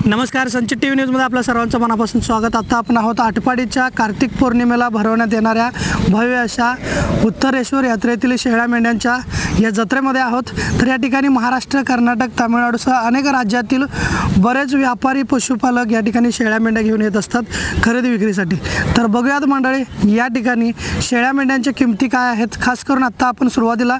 नमस्कार, संचित टीव्ही न्यूजमध्ये आपल्या सर्वांचं मनापासून स्वागत। आता आपण आहोत आटपाडीच्या कार्तिक पौर्णिमेला भरवण्यात येणाऱ्या भव्य अशा उत्तरेश्वर यात्रेतील शेळ्या मेंढ्यांच्या या जत्रेमध्ये आहोत। तर या ठिकाणी महाराष्ट्र, कर्नाटक, तामिळनाडूसह अनेक राज्यातील बरेच व्यापारी, पशुपालक या ठिकाणी शेळ्या मेंढ्या घेऊन येत असतात खरेदी विक्रीसाठी। तर बघूयात मंडळी, या ठिकाणी शेळ्या मेंढ्यांच्या किमती काय आहेत। खास करून आता आपण सुरुवातीला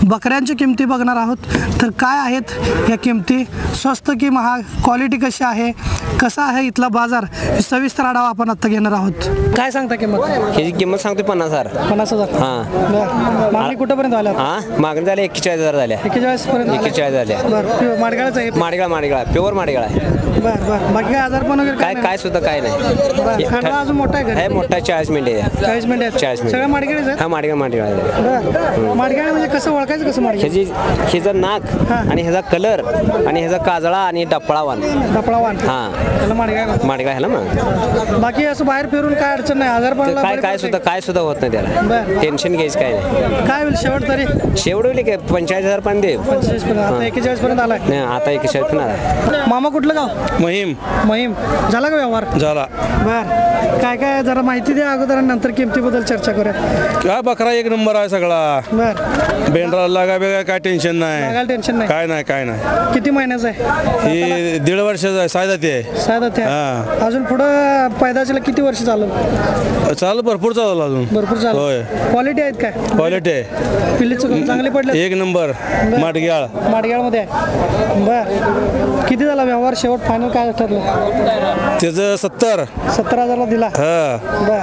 बकऱ्यांच्या किमती बघणार आहोत। तर काय आहेत या किमती, स्वस्त की महाग, क्वालिटी कशी आहे, कसा आहे इथला बाजार, सविस्तर आढावा आपण आता घेणार आहोत। काय सांगता किंमत? ह्याची किंमत सांगतो 50,000। 50,000। हां, मागणी कुठपर्यंत आल्या? मागणी झाली 41,000 झाल्या। 41 पर्यंत? 41 झाल्या। बरं, माडगाळच आहे? माडगाळ प्युअर माडगाळ आहे। बरं बरं, बाकी काय आजार पण वगैरे काय सुद्धा काय नाही। खंडवा अजून मोठा आहे का? मोठा 40 मिनिटे आहे। 40 मिनिटे? 40 मिनिटे सगळं माडगाळच आहे? हा, माडगाळ आहे। बरं, माडगाळ म्हणजे कसं ओळखायचं, कसं माडगाळ? ह्याचा नाक आणि ह्याचा कलर आणि ह्याचा काजळा आणि डपळावान। डपळावान? हां, माडगाळ ह्याला मग। बाकी असं बाहेर फिरून काय अडचण नाही? आजार पण काय सुद्धा होत नाही त्याला। टेन्शन घ्यायचं काय नाही। काय होईल शेवट तरी? शेवटवली काय 45,000 पण दे। 45 पर्यंत? आता 41 पर्यंत आलाय? नाही, आता 41 पण आला। मामा कुठलं गाव? महिम झाला का व्यवहार? झाला। बर, काय काय जरा माहिती द्या अगोदर, नंतर किमतीबद्दल चर्चा करूया। काय बकरा एक नंबर आहे सगळा। बर, बेंड्रा लागा बेगा काय टेन्शन नाही। टेन्शन नाही? काय नाही। किती महिन्याचं आहे? ही 1.5 वर्षाचं आहे, सायदाती आहे। साधा अजून पुढं पैदाशीला किती वर्ष चालू? चालू भरपूर चालू अजून। भरपूर चालू? होय। क्वालिटी आहेत काय? क्वालिटी आहे, पिल्ली चांगली पडले? एक नंबर। माडग्याळ मध्ये आहे? बर, किती झाला व्यवहार शेवट, फायनल काय ठरलं? त्याचं 70 70,000ला दिला? हा। बर,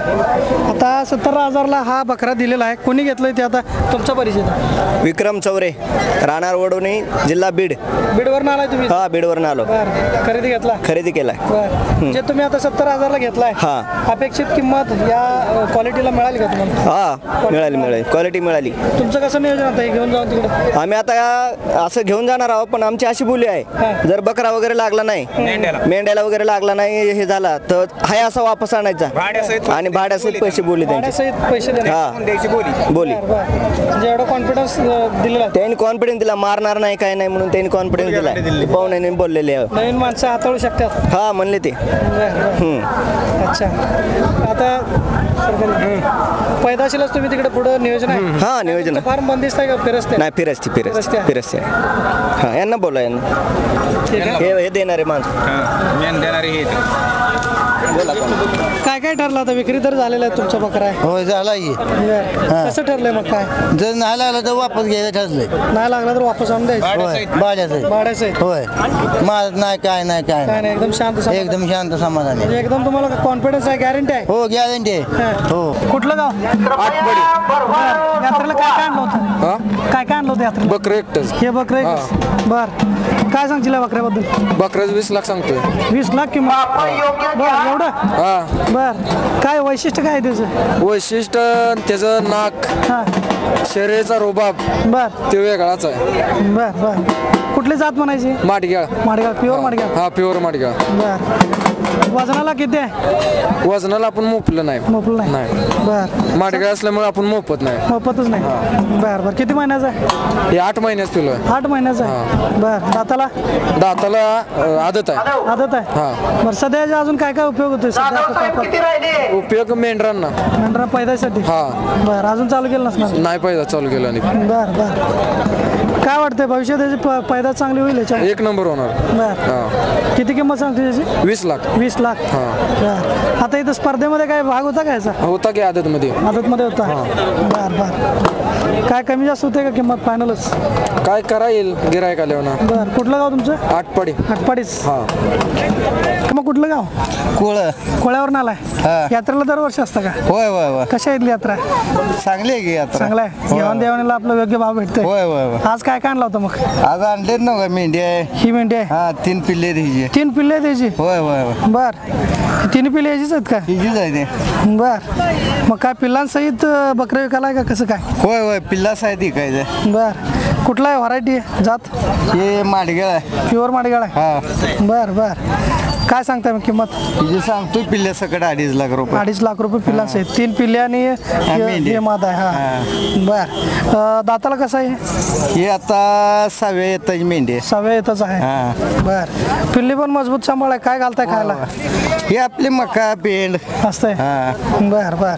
आता 70,000ला हा बकरा दिलेला आहे। कोणी घेतलंय ते आता तुमचा परिचय? विक्रम चौरे, राहणार वडवणी, जिल्हा बीड। बीडवरून आलाय तुम्ही? हा, बीडवरून आलो। खरेदी केलाय। बर, जे तुम्ही आता 70,000ला घेतलाय, अपेक्षित किंमत या क्वालिटीला मिळाली का तुम्हाला? हा, मिळाली, क्वालिटी मिळाली। तुमचं कसं नियोजन आता हे घेऊन जाऊन तिकडे? आम्ही आता असं घेऊन जाणार आहोत, पण आमची अशी बोली आहे, जर बकरा वगैरे लागला नाही, मेंढ्याला वगैरे लागला नाही, हे झाला तर हाय असा वापस आणायचा आणि भाड्यासहित पैसे बोली भाड्यासहित पैसे बोली। म्हणजे एवढा कॉन्फिडन्स दिलेला? त्यांनी कॉन्फिडन्स दिला, मारणार नाही काय नाही म्हणून त्यांनी कॉन्फिडन्स दिला। पाहुण्याने बोललेले आहे। नवीन माणसं हाताळू शकतात? हा, म्हणले ते। अच्छा, आता पैदाशीलाच तुम्ही तिकडे पुढे नियोजन आहे? हा, नियोजन फार्म बंदिस्त आहे का फिरस्ते? नाही, फिरस्ते। हा, यांना बोला, हे देणारे माणसं काय काय ठरलं आता? विक्री तर झालेला आहे तुमचा बकरा आहे? होय, झाला की। कसं ठरलंय मग? काय जर नाही लागला तर वापस घ्यायचं ठरलंय। नाही लागला तर वापस आणून द्यायचं? भाड्याचं? होय, मारत नाही, काय नाही, एकदम शांत समाधान? एकदम शांत समाधान आहे। एकदम तुम्हाला कॉन्फिडन्स आहे, गॅरंटी आहे? हो, गॅरंटी आहे। हो। कुठलं गाव? आटपाडी। यात्रेला काय काय आणलं होतं? काय आणलं होतं यात्रेला? बकरं एकटंच। हे बकरं? बर, काय सांगशील या बकऱ्याबद्दल? बकऱ्याचं 20 लाख सांगतोय। 20 लाख किंमत? बर, एवढं? हा। बर, काय वैशिष्ट्य काय आहे त्याचं? वैशिष्ट्य त्याचं नाक, शरीराचा रोबाब बर, ते वेगळाच आहे। बर, कुठली जात म्हणायची? माडगाळ। प्युअर माडगाळ? हा, प्युअर माडगाळ। बर, वजनाला किती आहे? वजनाला आपण मोपलं नाही। बर, माडगाळ असल्यामुळे आपण मोपत नाही। मोफतच नाही? बर, किती महिन्याचा आहे? हे 8 महिन्याच पिलो आहे। 8 महिन्याचा आहे? बर, दाताला आदत आहे। आदत आहे? हा। बरं, सध्या अजून काय काय उपयोग होतोय? उपयोग मेंढरांना पैदासाठी? हा। बरं, अजून चालू केलं नसणार? नाही, पैदा चालू केला नाही। बर, काय वाटतंय भविष्यात त्याची पैदास चांगली होईल? एक नंबर होणार। बर, किती किंमत सांगते त्याची? 20 लाख। 20 लाख? बर, आता इथं स्पर्धेमध्ये काय भाग होता का याचा? होता की आदतमध्ये होता? बर, काय कमी जास्त होते का किंमत? फायनलच काय करा येईल गिरायक आल्यावर। बर, कुठलं गाव तुमचं? आटपाडीच। हा। मग कुठलं गाव? कोळ्यावर आलाय? यात्रेला दरवर्षी असतं का? होय। कशा येईल यात्रा? चांगली आहे की यात्रा? चांगला आहे, घेऊन देवानीला आपलं योग्य भाव भेटतोय? होय। आज काय आणला होता मग? आज आणलेत ना मेंढी आहे। ही मेंढी आहे? हा, 3 पिल्ले द्यायची। 3 पिल्ले द्यायची? होय। बर, 3 पिल्ले यायचीच आहेत का? हिजीच आहे ते। बर, मग काय पिल्लांसहित बकरे विकायला का कसं काय? होय, पिल्लाच आहे ती काय? बर, कुठला आहे व्हरायटी जात? हे माडगेळ आहे. प्युअर माडगाळ आहे. हा बर बर. काय सांगताय मग किंमत? तिचे सांगतोय पिल्ल्या सकट 2.5 लाख रुपये. 2.5 लाख रुपये पिल्लाचे आहेत. 3 पिल्ले आणि मेंढी. हे माद आहे. हा बर. दाताला कसं आहे? हे आता 6व्या येताची मेंढी आहे. 6व्या येतच आहे. हा. बर. पिल्ली पण मजबूत सांभाळ आहे. काय घालताय खायला? हे आपली मका पेंड. असतंय. हा. बर बर.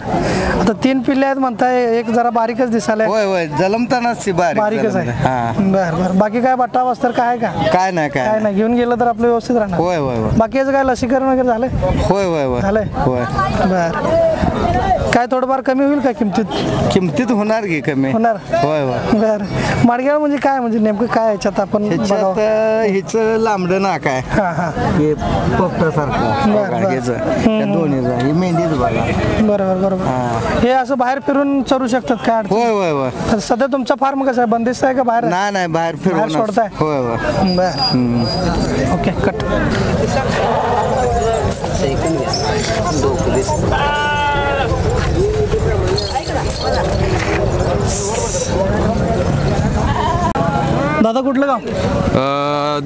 आता 3 पिल्ले आहेत म्हणताय, एक जरा बारीकच दिसायला होय होय जलमतानाच ती बारीकच आहे. हा. बर बर. बाकी काय बट्टा वस्तर काय आहे का? काय नाही काय काय नाही, घेऊन गेलं तर आपलं व्यवस्थित राहणार. होय होय होय बाकी याचं काय लसीकरण वगैरे झालंय? होय होय होय झालंय. होय. बर. काय थोडंफार कमी होईल का किमतीत? किमतीत होणार की कमी. होणार. होय होय. बर. माडगेळ म्हणजे काय, म्हणजे नेमकं काय याच्यात आपण ह्याच्यात बघावं? हिचं लांबडं नाक आहे. हा हा. हे पोपटासारखं बर, बर. ह्याचं. त्या दोन्हीचं ही मेंढीच बघा. बरोबर बरोबर. हे असं बाहेर फिरून चरू शकतात काय अडचण? होय होय होय. तर सध्या तुमचा फार्म कसा आहे, बंदिस्त आहे का बाहेर आहे? नाही नाही बाहेर बाहेर फिरवून सोडताय? होय होय. बर. Okay cut. दादा कुठलं गाव?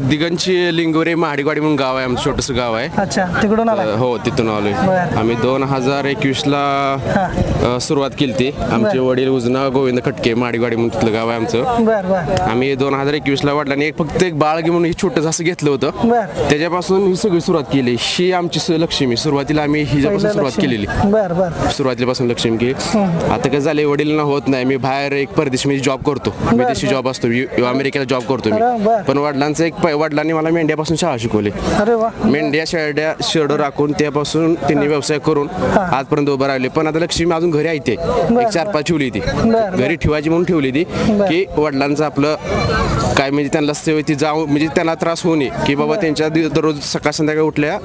दिगंची लिंगोरे महाडीवाडी म्हणून गाव आहे, आमचं छोटंसं गाव आहे. अच्छा, तिकडून आला. हो तिथून आलोय. बरं. आम्ही 2021ला सुरुवात केली ती. आमचे वडील उजना गोविंद खटके महाडीवाडी म्हणून तिथलं गाव आहे आमचं. बर बर आम्ही 2021ला वडिलांनी फक्त एक बाळ म्हणून हे छोटंसं असं घेतलं होतं. बर. त्याच्यापासून ही सगळी सुरुवात केली. ही आमची लक्ष्मी. सुरुवातीला आम्ही हिच्यापासून सुरुवात केलेली. बर बर. सुरुवातीपासून लक्ष्मी केली. आता कसं झाले वडील होत नाही, मी बाहेर एक परदेशी मी जॉब करतो, विदेशी जॉब असतो, अमेरिकेला जॉब करतो मी. बरं. पण वडिलांचं वडिलांनी मला मेंढ्यापासून शाळा शिकवली. अरे वा. मेंढ्या शेरड्या शेड राखून त्यापासून त्यांनी व्यवसाय करून आजपर्यंत उभं राहिले. पण आता लक्ष्मी अजून घरी आहे ते एक 4-5 ठेवली ती घरी ठेवायची म्हणून ठेवली ती की वडिलांचं आपलं काय म्हणजे त्यांना सवय ती जाऊ म्हणजे त्यांना त्रास होऊ नये की बाबा त्यांच्या दररोज सकाळ संध्याकाळी उठल्या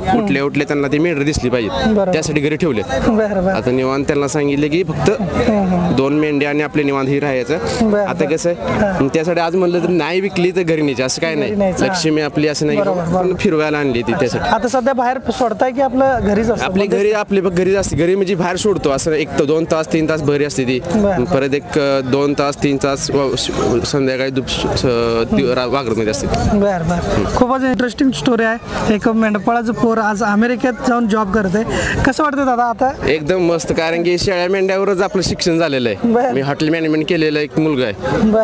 त्यांना ती मेंढर दिसली पाहिजे, त्यासाठी घरी ठेवले. आता निवांत त्यांना सांगितले की फक्त 2 मेंढ्या आणि आपले निवांत ही राहायचं. आता कसं आहे त्यासाठी आज म्हणलं तर नाही विकली तर घरी न्यायची असं काय नाही. लक्ष्मी आपली असं नाही पण फिरवायला आणली ती त्यासाठी. आता सध्या बाहेर सोडताय की आपलं घरीच असतं? आपली घरी घरी असते. घरी म्हणजे बाहेर सोडतो असं 1-2 तास 3 तास घरी असते ती. परत एक 2 तास 3 तास संध्याकाळी वागरमध्ये असते. बर बर. खूपच इंटरेस्टिंग स्टोरी आहे. एक मेंढपाळाचं पोर आज अमेरिकेत जाऊन जॉब करते. कसं वाटतं दादा आता? एकदम मस्त, कारण की शेळ्या मेंढ्यावरच आपलं शिक्षण झालेलं आहे. मी हॉटेल मॅनेजमेंट केलेलं एक मुलगा आहे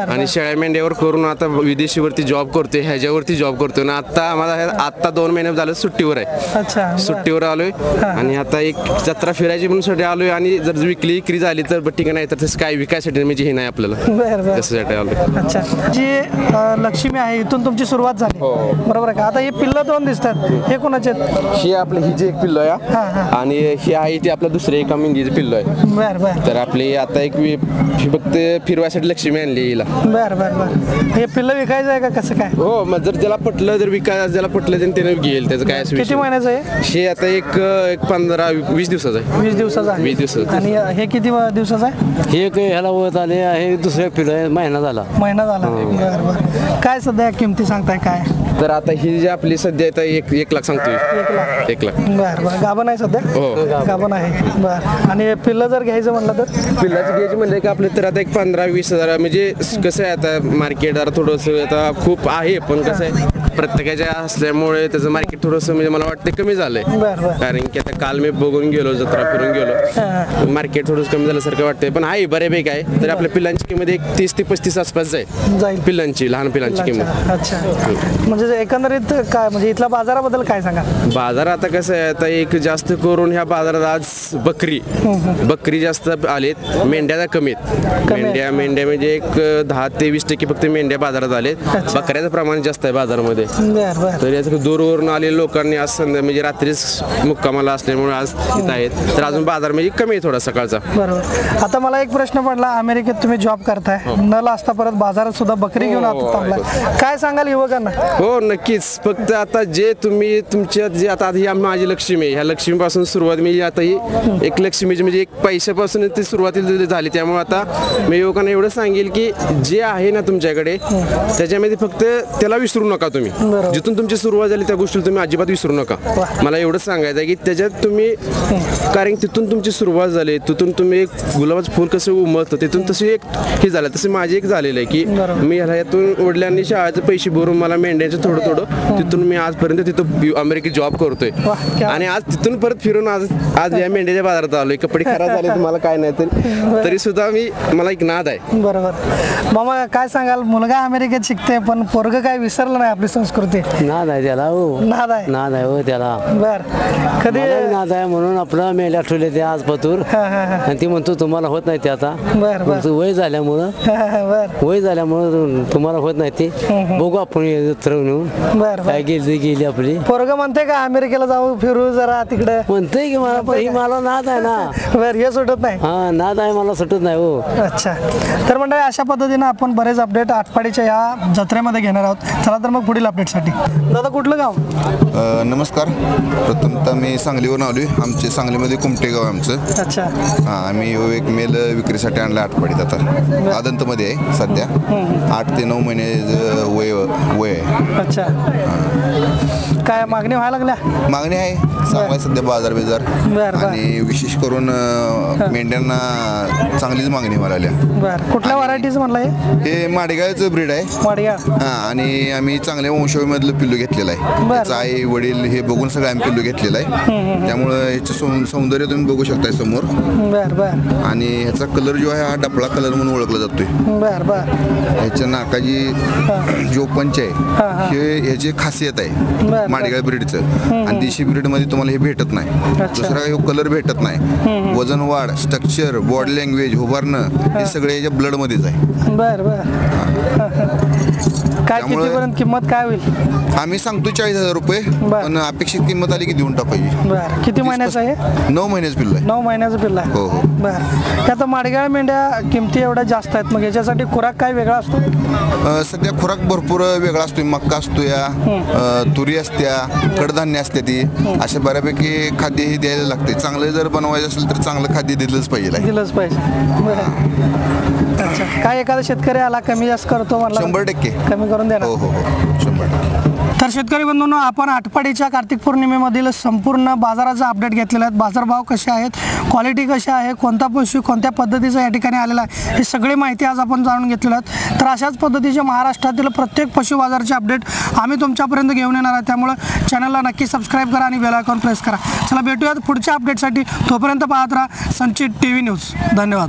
आणि शेळ्या मेंढ्यावर करून आता विदेशीवरती जॉब करतोय, ह्याच्यावरती जॉब करतोय ना. आता 2 महिने झालं सुट्टीवर आहे. अच्छा. सुट्टीवर आलोय आणि आता एक जत्रा फिरायची म्हणून साठी आलोय. आणि जर विक्री झाली तर ठीक नाही, तर तसं काय विकायसाठी म्हणजे हे नाही आपल्याला, त्याच्यासाठी आलोय. अच्छा. जी लक्ष्मी आहे इथून तुमची सुरुवात झाली बरोबर आहे का? आता हे पिल्लं 2 दिसतात, हे कोणाचे आहेत? ही आपलं ही जे एक पिल्लो आहे आणि ही आहे ती आपलं दुसरे एका मेंढीचं पिल्लो आहे. बर बर. तर आपली आता एक फक्त फिरवायसाठी लक्ष्मी आणली हिला. बर बर बर. हे पिल्लं विकायचं आहे का कसं काय? हो, मग जर त्याला पटलं जर विकायला ज्याला पटलं तर त्याने घेईल, त्याचं काय असं किती विषय. महिन्याचं आहे? हे आता एक 15-20 दिवसाचं आहे. 20 दिवसाचं आहे. 20 दिवसाचं. आणि हे किती दिवसाचं आहे? हे ह्याला होत आले आहे दुसऱ्या पिढ्या महिना झाला. महिना झाला. बर बर. काय सध्या किमती सांगताय काय? तर आता ही जी आपली सध्या आता 1 लाख सांगतोय. 1 लाख. 1 लाख. बर बर. गाभण आहे सध्या? हो. गाभण आहे. बर. आणि पिल्लं जर घ्यायचं म्हटलं तर? पिल्लाची घ्यायची म्हणजे का आपलं तर आता एक 15-20 हजार म्हणजे कसं आहे आता मार्केट जरा थोडंसं आता खूप आहे, पण कसं आहे प्रत्येकाच्या असल्यामुळे त्याचं मार्केट थोडंसं म्हणजे मला वाटतं कमी झालंय. कारण की आता काल मी बघून गेलो, जत्रा फिरून गेलो, मार्केट थोडंसं कमी झाल्यासारखं वाटतंय. पण आहे बऱ्यापैकी आहे. तर आपल्या पिल्लांची किंमत एक 30 ते 35 आसपास जाईल पिल्लांची, लहान पिल्लांची किंमत. अच्छा. म्हणजे एकंदरीत काय म्हणजे इथल्या बाजाराबद्दल काय सांगा? बाजार आता कसं आहे आता एक जास्त करून ह्या बाजारात आज बकरी जास्त आलेत, मेंढ्या कमी आहेत. मेंढ्या म्हणजे एक 10 ते 20% फक्त मेंढ्या बाजारात आलेत. बकऱ्याचं प्रमाण जास्त आहे बाजारामध्ये. तर याचं दूरवरून आलेल्या लोकांनी आज म्हणजे रात्रीच मुक्कामाला असल्यामुळे आज तिथं आहेत. तर अजून बाजार म्हणजे कमी आहे थोडा सकाळचा. बरोबर. आता मला एक प्रश्न पडला, अमेरिकेत तुम्ही जॉब करताय, न लाजता परत बाजारात सुद्धा बकरी घेऊन आता काय सांगाल युवकांना? हो नक्कीच. फक्त आता जे तुम्ही तुमच्या जे आता ही माझी लक्ष्मी, ह्या लक्ष्मीपासून सुरुवात मी आता ही एक लक्ष्मीची म्हणजे एक पैशापासून ती सुरुवातीला झाली. त्यामुळे आता मी युवकांना एवढं सांगेल की जे आहे ना तुमच्याकडे त्याच्यामध्ये फक्त त्याला विसरू नका तुम्ही. बरोबर. जिथून तुमची सुरुवात झाली त्या गोष्टीला तुम्ही अजिबात विसरू नका. मला एवढंच सांगायचं आहे की त्याच्यात तुम्ही कारण तिथून तुमची सुरुवात झाली, तिथून तुम्ही एक गुलाबाचं फूल कसं उमलतं तिथून तसे एक हे झालं, तसं माझे एक झालेलं आहे की मी ह्याला यातून वडिलांनी शाळेचे पैसे भरून मला मेंढ्याचे थोडं थोडं तिथून मी आजपर्यंत तिथं अमेरिकेत जॉब करतोय आणि आज तिथून परत फिरून आज या मेंढ्याच्या बाजारात आलोय. कपडे खराब झाले तुम्हाला काय नाही तरी सुद्धा मला एक नाद आहे. बरोबर. मामा काय सांगाल, मुलगा अमेरिकेत शिकते पण पोरग काय विसरलं नाही आपली संस्कृती? नाद आहे त्याला हो. नाद आहे. नाद आहे हो त्याला. बर. कधी मलाही नाद आहे म्हणून आपलं मेल्या ठेवले ते आज पतूर आणि ती म्हणतो तुम्हाला होत नाही ते आता. बर बर. तुमचं वय झाल्यामुळं तुम्हाला होत नाही ते. बघू आपण नेऊन बर काय गेली आपली. पोरग म्हणते का अमेरिकेला जाऊ फिरू जरा तिकडे? म्हणतंय की मला पण ही मला नाद आहे ना. बर. हे सुटत नाही. हा नाद आहे मला सुटत नाही हो. अच्छा. तर मंडळी अशा पद्धतीने आपण बरेच अपडेट आटपाडीच्या या जत्रेमध्ये घेणार आहोत. चला तर मग पुढील अपडेटसाठी. दादा कुठलं गाव? नमस्कार. प्रथमतः मी सांगलीवरून आलो आहे. आमचे सांगलीमध्ये कुमटे गाव आहे आमचं. अच्छा. हां, आम्ही एक मेल विक्रीसाठी आणला आटपाडीत. आता आदंतमध्ये आहे सध्या. 8 ते 9 महिने वय आहे. अच्छा. काय मागणी व्हायला लागल्या? मागणी आहे चांगला सध्या बाजार बर. आणि विशेष करून मेंढ्यांना चांगलीच मागणी मिळाल्या. बर. कुठल्या व्हरायटीज म्हणलं हे माडेगावचं ब्रीड आहे. माडगा. हां, आणि आम्ही चांगल्या वंशावळीमधलं पिल्लू घेतलेलं आहे. त्याचं आई वडील हे बघून सगळं आम्ही पिल्लू घेतलेलं आहे. त्यामुळं ह्याचं सौंदर्य तुम्ही बघू शकताय समोर. बर बर. आणि ह्याचा कलर जो आहे हा डपळा कलर म्हणून ओळखला जातोय. बर बर. ह्याच्या नाकाची जो पंच आहे हे ह्याची खासियत आहे माडेगाव ब्रीडचं. आणि देशी ब्रीडमध्ये तुम्हाला हे भेटत नाही. दुसरा काही कलर भेटत नाही. वजन वाढ, स्ट्रक्चर, बॉडी लँग्वेज, उभारणं हे सगळे याच्या ब्लडमध्येच आहे. बर बर. काय कितीपर्यंत किंमत काय होईल? आम्ही सांगतो 40,000 रुपये, पण अपेक्षित किंमत आली की देऊन टाकायची. बर. किती महिन्याचं आहे? 9 महिन्याचं पिल्लं आहे. 9 महिन्याचं पिल्लं आहे. हो हो. बर. आता माडगाळ मेंढ्या किमती एवढ्या जास्त आहेत, मग याच्यासाठी खुराक काय वेगळा असतो? सध्या खुराक भरपूर वेगळा असतोय. मक्का असतो या, तुरी असत्या, कडधान्य असते ती, अशा बऱ्यापैकी खाद्य हे द्यायला लागते. चांगलं जर बनवायचं असेल तर चांगलं खाद्य दिलंच पाहिजे. दिलंच पाहिजे. बरं. अच्छा. काय एखादा शेतकरी आला कमी जास्त करतो म्हणला? 100% कमी करून देणार. हो हो हो 100%. तर शेतकरी बंधूंनो, आपण आटपाडीच्या कार्तिक पौर्णिमेमधील संपूर्ण बाजाराचा अपडेट घेतलेला आहे. बाजारभाव कसे आहेत, क्वालिटी कशी आहे, कोणता पशु कोणत्या पद्धतीचा या ठिकाणी आलेला आहे, ही सगळी माहिती आज आपण जाणून घेतलेली आहेत. तर अशाच पद्धतीचे महाराष्ट्रातील प्रत्येक पशु बाजाराचे अपडेट आम्ही तुमच्यापर्यंत घेऊन येणार आहे. त्यामुळे चॅनलला नक्की सबस्क्राईब करा आणि बेल आयकॉन प्रेस करा. चला भेटूयात पुढच्या अपडेटसाठी. तोपर्यंत पाहत राहा संचित TV न्यूज. धन्यवाद.